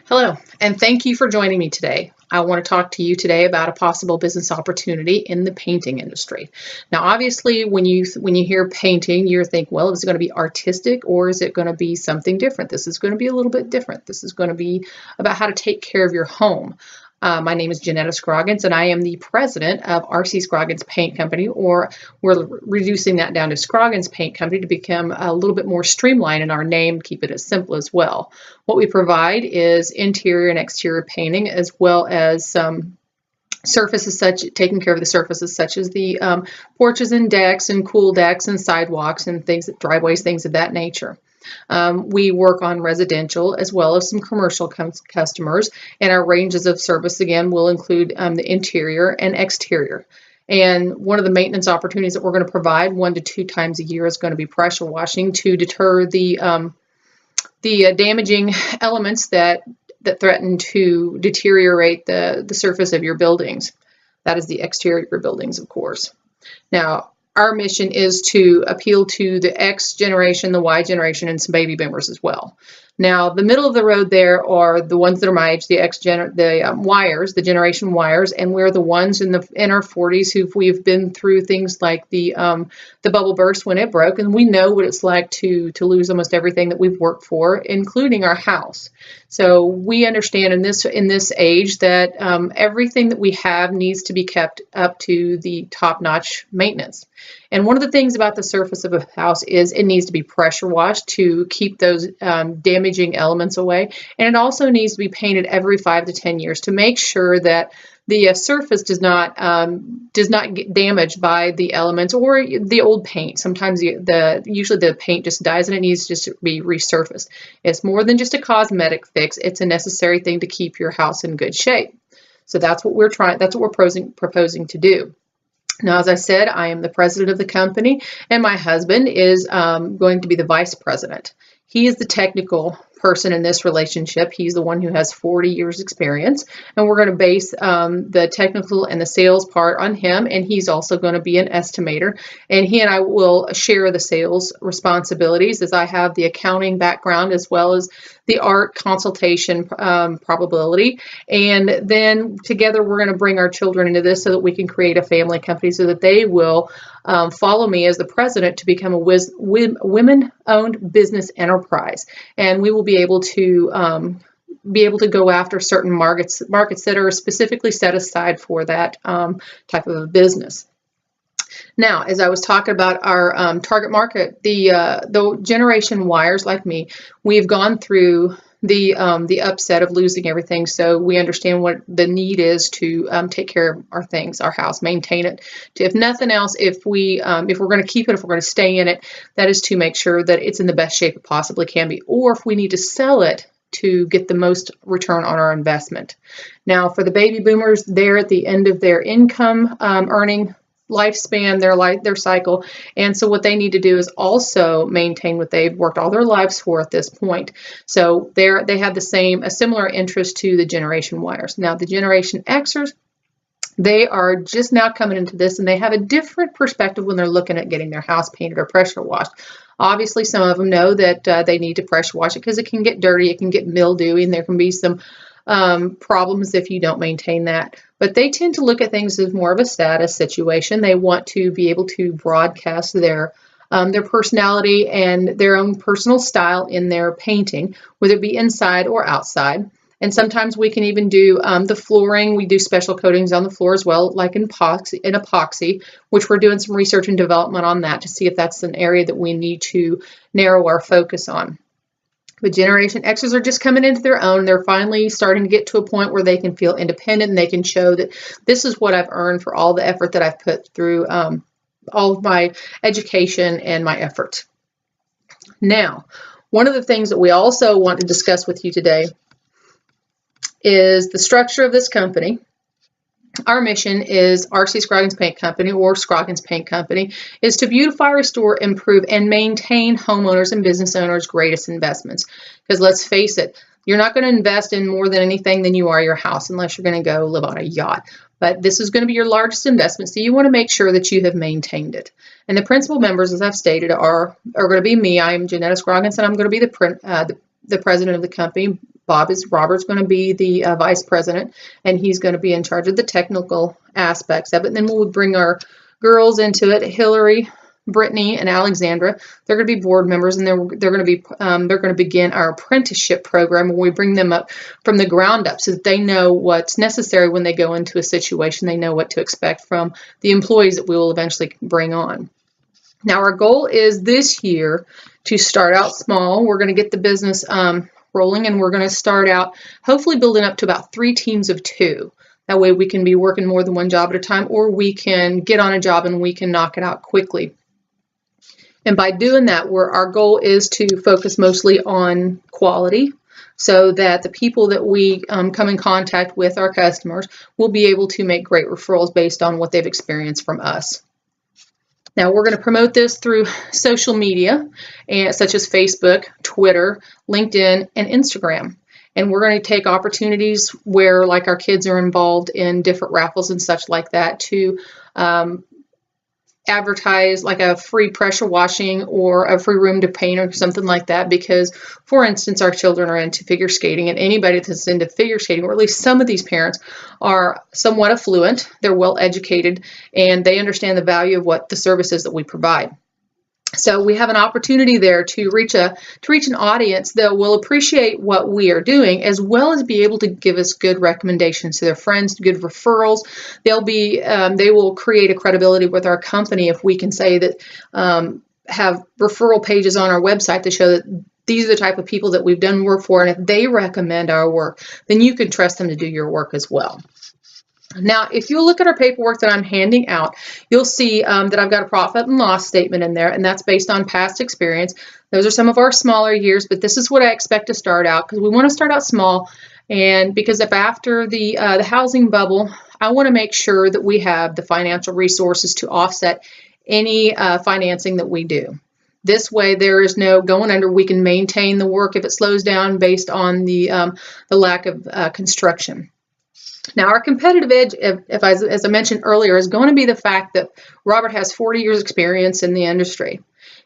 Hello, and thank you for joining me today. I want to talk to you today about a possible business opportunity in the painting industry. Now, obviously, when you hear painting, you think, well, is it going to be artistic or is it going to be something different? This is going to be a little bit different. This is going to be about how to take care of your home. My name is Janetta Scroggins, and I am the president of RC Scroggins Paint Company, or we're reducing that down to Scroggins Paint Company to become a little bit more streamlined in our name, keep it as simple as well. What we provide is interior and exterior painting, as well as surfaces taking care of the surfaces such as the porches and decks and cool decks and sidewalks and things, driveways, things of that nature. We work on residential as well as some commercial customers, and our ranges of service again will include the interior and exterior. And one of the maintenance opportunities that we're going to provide 1 to 2 times a year is going to be pressure washing to deter the damaging elements that threaten to deteriorate the surface of your buildings. That is the exterior buildings, of course. Now, our mission is to appeal to the X generation, the Y generation, and some baby boomers as well. Now, the middle of the road there are the ones that are my age, the Yers, the generation Yers, and we're the ones in our 40s we've been through things like the bubble burst when it broke, and we know what it's like to lose almost everything that we've worked for, including our house. So we understand in this age that everything that we have needs to be kept up to the top-notch maintenance. And one of the things about the surface of a house is it needs to be pressure washed to keep those damaging elements away. And it also needs to be painted every 5 to 10 years to make sure that the surface does not get damaged by the elements or the old paint. Sometimes usually the paint just dies and it needs just to be resurfaced. It's more than just a cosmetic fix. It's a necessary thing to keep your house in good shape. So that's what we're proposing to do. Now, as I said, I am the president of the company, and my husband is going to be the vice president. He is the technical person in this relationship. He's the one who has 40 years experience, and we're going to base the technical and the sales part on him, and he's also going to be an estimator, and he and I will share the sales responsibilities, as I have the accounting background as well as the art consultation probability. And then together we're going to bring our children into this so that we can create a family company so that they will follow me as the president to become a women-owned business enterprise. And we will be able to go after certain markets that are specifically set aside for that type of a business. Now, as I was talking about our target market, the generation Yers like me, we've gone through the upset of losing everything, so we understand what the need is to take care of our things, our house, maintain it. If nothing else, if we're going to keep it, if we're going to stay in it, that is to make sure that it's in the best shape it possibly can be, or if we need to sell it to get the most return on our investment. Now, for the baby boomers, they're at the end of their income earning lifespan, their cycle, and so what they need to do is also maintain what they've worked all their lives for at this point. So they have a similar interest to the generation Yers. Now, the generation Xers, they are just now coming into this, and they have a different perspective when they're looking at getting their house painted or pressure washed. Obviously, some of them know that they need to pressure wash it because it can get dirty, it can get mildewy, and there can be some problems if you don't maintain that. But they tend to look at things as more of a status situation. They want to be able to broadcast their personality and their own personal style in their painting, whether it be inside or outside. And sometimes we can even do the flooring. We do special coatings on the floor as well, like in epoxy, which we're doing some research and development on that to see if that's an area that we need to narrow our focus on. But Generation Xers are just coming into their own. They're finally starting to get to a point where they can feel independent and they can show that this is what I've earned for all the effort that I've put through all of my education and my efforts. Now, one of the things that we also want to discuss with you today is the structure of this company. Our mission is RC Scroggins Paint Company, or Scroggins Paint Company, is to beautify, restore, improve, and maintain homeowners and business owners' greatest investments. Because let's face it, you're not going to invest in more than anything than you are your house unless you're going to go live on a yacht. But this is going to be your largest investment, so you want to make sure that you have maintained it. And the principal members, as I've stated, are going to be me. I'm Janetta Scroggins, and I'm going to be the the president of the company. Robert's going to be the vice president, and he's going to be in charge of the technical aspects of it. And then we'll bring our girls into it, Hillary, Brittany, and Alexandra. They're going to be board members, and they're going to begin our apprenticeship program, where we bring them up from the ground up so that they know what's necessary when they go into a situation. They know what to expect from the employees that we will eventually bring on. Now, our goal is this year to start out small. We're going to get the business rolling, and we're going to start out hopefully building up to about 3 teams of 2. That way we can be working more than one job at a time, or we can get on a job and we can knock it out quickly. And by doing that, our goal is to focus mostly on quality, so that the people that we come in contact with, our customers, will be able to make great referrals based on what they've experienced from us. Now, we're going to promote this through social media, such as Facebook, Twitter, LinkedIn, and Instagram. And we're going to take opportunities where, like, our kids are involved in different raffles and such like that to advertise like a free pressure washing or a free room to paint or something like that, because, for instance, our children are into figure skating, and anybody that's into figure skating, or at least some of these parents, are somewhat affluent, they're well educated, and they understand the value of what the services that we provide. So we have an opportunity there to reach an audience that will appreciate what we are doing, as well as be able to give us good recommendations to their friends, good referrals. They will create a credibility with our company if we can say that, have referral pages on our website to show that these are the type of people that we've done work for, and if they recommend our work, then you can trust them to do your work as well. Now, if you look at our paperwork that I'm handing out, you'll see that I've got a profit and loss statement in there, and that's based on past experience. Those are some of our smaller years, but this is what I expect to start out, because we want to start out small. And because if after the housing bubble, I want to make sure that we have the financial resources to offset any financing that we do. This way, there is no going under. We can maintain the work if it slows down based on the lack of construction. Now, our competitive edge, as I mentioned earlier, is going to be the fact that Robert has 40 years experience in the industry.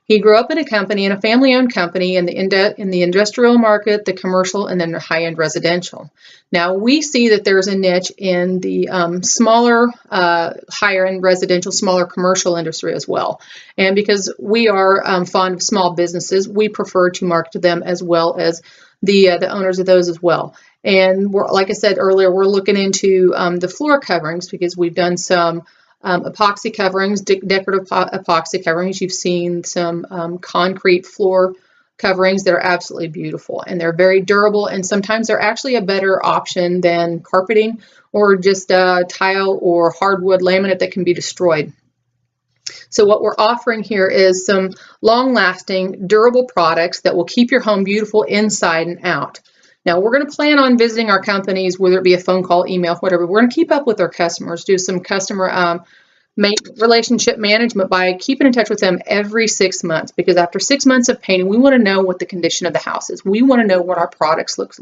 He grew up in a company, in a family-owned company, in the industrial market, the commercial, and then the high-end residential. Now, we see that there's a niche in the smaller, higher-end residential, smaller commercial industry as well. And because we are fond of small businesses, we prefer to market to them as well as the owners of those as well. And like I said earlier, we're looking into the floor coverings, because we've done some epoxy coverings, decorative epoxy coverings. You've seen some concrete floor coverings that are absolutely beautiful, and they're very durable, and sometimes they're actually a better option than carpeting or just tile or hardwood laminate that can be destroyed. So what we're offering here is some long-lasting, durable products that will keep your home beautiful inside and out. Now, we're going to plan on visiting our companies, whether it be a phone call, email, whatever. We're going to keep up with our customers, do some customer relationship management by keeping in touch with them every 6 months, because after 6 months of painting, we want to know what the condition of the house is. We want to know what our product looks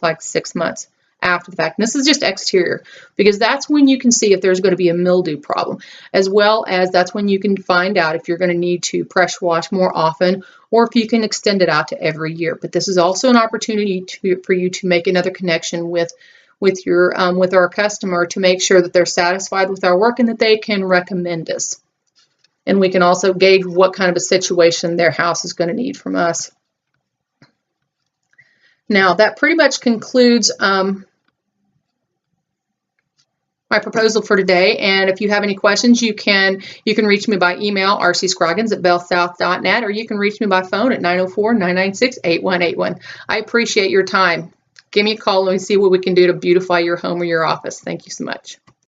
like 6 months after the fact. And this is just exterior, because that's when you can see if there's going to be a mildew problem, as well as that's when you can find out if you're going to need to pressure wash more often, or if you can extend it out to every year. But this is also an opportunity for you to make another connection with our customer, to make sure that they're satisfied with our work and that they can recommend us. And we can also gauge what kind of a situation their house is going to need from us. Now, that pretty much concludes my proposal for today. And if you have any questions, you can reach me by email, rcscroggins@bellsouth.net, or you can reach me by phone at 904-996-8181. I appreciate your time. Give me a call and we see what we can do to beautify your home or your office. Thank you so much.